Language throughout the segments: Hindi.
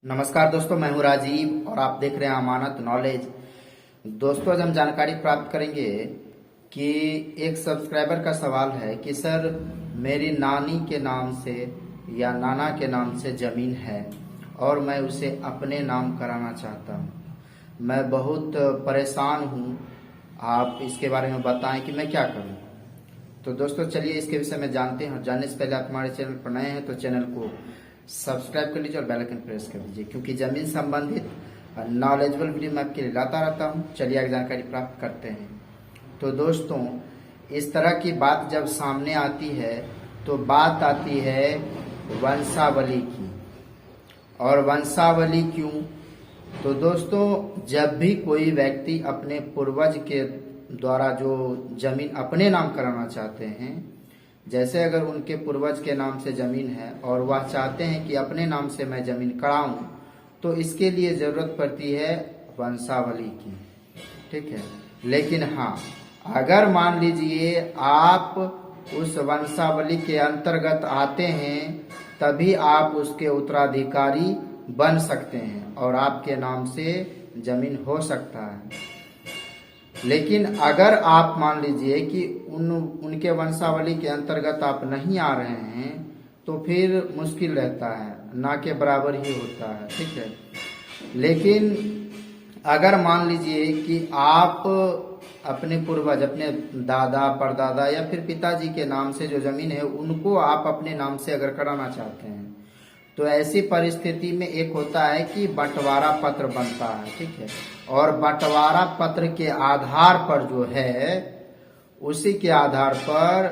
नमस्कार दोस्तों, मैं हूं राजीव और आप देख रहे हैं अमानत नॉलेज। दोस्तों, आज हम जानकारी प्राप्त करेंगे कि एक सब्सक्राइबर का सवाल है कि सर, मेरी नानी के नाम से या नाना के नाम से ज़मीन है और मैं उसे अपने नाम कराना चाहता हूं। मैं बहुत परेशान हूं, आप इसके बारे में बताएं कि मैं क्या करूं। तो दोस्तों, चलिए इसके विषय में जानते हैं। और जानने से पहले आप हमारे चैनल पर नए हैं तो चैनल को सब्सक्राइब कर लीजिए और बेल आइकन प्रेस कर दीजिए, क्योंकि जमीन संबंधित नॉलेजेबल वीडियो मैं आपके लिए लाता रहता हूं। चलिए आगे जानकारी प्राप्त करते हैं। तो दोस्तों, इस तरह की बात जब सामने आती है तो बात आती है वंशावली की। और वंशावली क्यों? तो दोस्तों, जब भी कोई व्यक्ति अपने पूर्वज के द्वारा जो जमीन अपने नाम कराना चाहते हैं, जैसे अगर उनके पूर्वज के नाम से जमीन है और वह चाहते हैं कि अपने नाम से मैं जमीन कराऊं, तो इसके लिए जरूरत पड़ती है वंशावली की। ठीक है, लेकिन हाँ, अगर मान लीजिए आप उस वंशावली के अंतर्गत आते हैं, तभी आप उसके उत्तराधिकारी बन सकते हैं और आपके नाम से जमीन हो सकता है। लेकिन अगर आप मान लीजिए कि उनके वंशावली के अंतर्गत आप नहीं आ रहे हैं, तो फिर मुश्किल रहता है, ना के बराबर ही होता है। ठीक है, लेकिन अगर मान लीजिए कि आप अपने पूर्वज, अपने दादा परदादा या फिर पिताजी के नाम से जो जमीन है उनको आप अपने नाम से अगर कराना चाहते हैं, तो ऐसी परिस्थिति में एक होता है कि बंटवारा पत्र बनता है। ठीक है, और बंटवारा पत्र के आधार पर जो है, उसी के आधार पर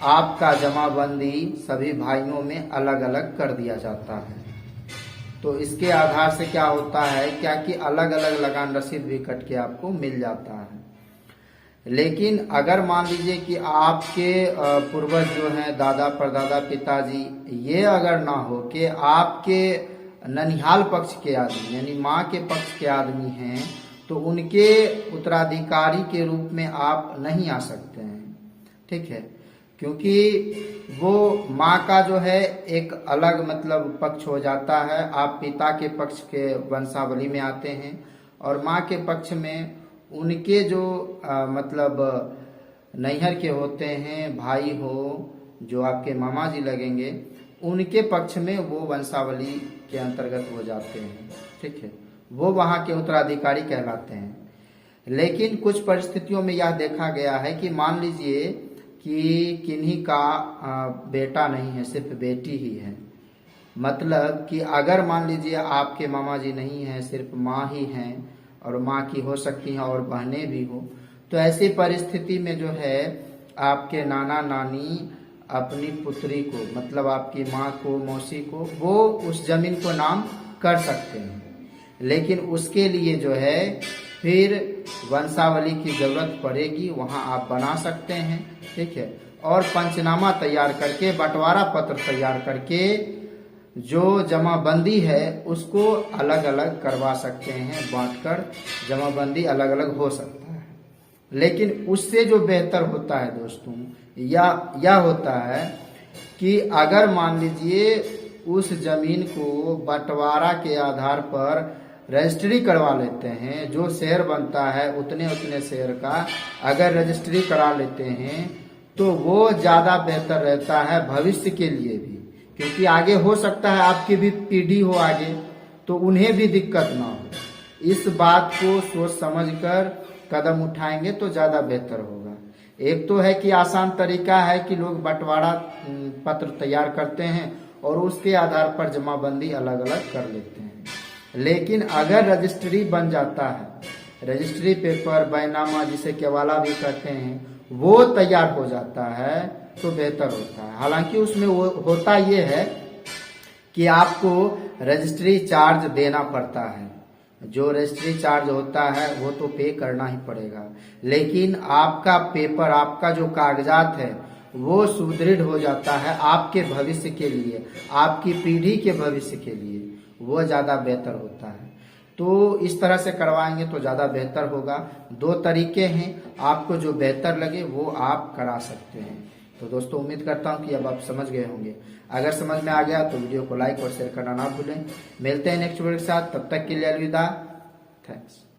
आपका जमाबंदी सभी भाइयों में अलग अलग कर दिया जाता है। तो इसके आधार से क्या होता है, क्या कि अलग अलग लगान रसीद भी कट के आपको मिल जाता है। लेकिन अगर मान लीजिए कि आपके पूर्वज जो हैं, दादा परदादा पिताजी, ये अगर ना हो कि आपके ननिहाल पक्ष के आदमी यानी माँ के पक्ष के आदमी हैं, तो उनके उत्तराधिकारी के रूप में आप नहीं आ सकते हैं। ठीक है, क्योंकि वो माँ का जो है एक अलग मतलब पक्ष हो जाता है। आप पिता के पक्ष के वंशावली में आते हैं और माँ के पक्ष में उनके जो मतलब नैहर के होते हैं, भाई हो, जो आपके मामा जी लगेंगे, उनके पक्ष में वो वंशावली के अंतर्गत हो जाते हैं। ठीक है, वो वहाँ के उत्तराधिकारी कहलाते हैं। लेकिन कुछ परिस्थितियों में यह देखा गया है कि मान लीजिए कि किन्हीं का बेटा नहीं है, सिर्फ बेटी ही है। मतलब कि अगर मान लीजिए आपके मामा जी नहीं है, सिर्फ माँ ही हैं, और माँ की हो सकती हैं और बहनें भी हो, तो ऐसी परिस्थिति में जो है आपके नाना नानी अपनी पुत्री को, मतलब आपकी माँ को, मौसी को, वो उस जमीन को नाम कर सकते हैं। लेकिन उसके लिए जो है फिर वंशावली की जरूरत पड़ेगी, वहाँ आप बना सकते हैं। ठीक है, और पंचनामा तैयार करके, बंटवारा पत्र तैयार करके जो जमाबंदी है उसको अलग अलग करवा सकते हैं, बांटकर जमाबंदी अलग अलग हो सकता है। लेकिन उससे जो बेहतर होता है दोस्तों, यह होता है कि अगर मान लीजिए उस जमीन को बंटवारा के आधार पर रजिस्ट्री करवा लेते हैं, जो शेयर बनता है उतने उतने शेयर का अगर रजिस्ट्री करा लेते हैं, तो वो ज़्यादा बेहतर रहता है भविष्य के लिए भी। क्योंकि आगे हो सकता है आपकी भी पीढ़ी हो आगे, तो उन्हें भी दिक्कत ना हो। इस बात को सोच समझकर कदम उठाएंगे तो ज़्यादा बेहतर होगा। एक तो है कि आसान तरीका है कि लोग बंटवारा पत्र तैयार करते हैं और उसके आधार पर जमाबंदी अलग अलग कर लेते हैं। लेकिन अगर रजिस्ट्री बन जाता है, रजिस्ट्री पेपर, बैनामा जिसे केवाला भी कहते हैं, वो तैयार हो जाता है, तो बेहतर होता है। हालांकि उसमें वो होता ये है कि आपको रजिस्ट्री चार्ज देना पड़ता है। जो रजिस्ट्री चार्ज होता है वो तो पे करना ही पड़ेगा, लेकिन आपका पेपर, आपका जो कागजात है वो सुदृढ़ हो जाता है आपके भविष्य के लिए, आपकी पीढ़ी के भविष्य के लिए, वो ज़्यादा बेहतर होता है। तो इस तरह से करवाएंगे तो ज़्यादा बेहतर होगा। दो तरीके हैं, आपको जो बेहतर लगे वो आप करा सकते हैं। तो तो दोस्तों उम्मीद करता हूं कि अब आप समझ गए होंगे। अगर समझ में आ गया तो वीडियो को लाइक और शेयर करना ना भूलें। मिलते हैं नेक्स्ट वीडियो के साथ, तब तक के लिए अलविदा। थैंक्स।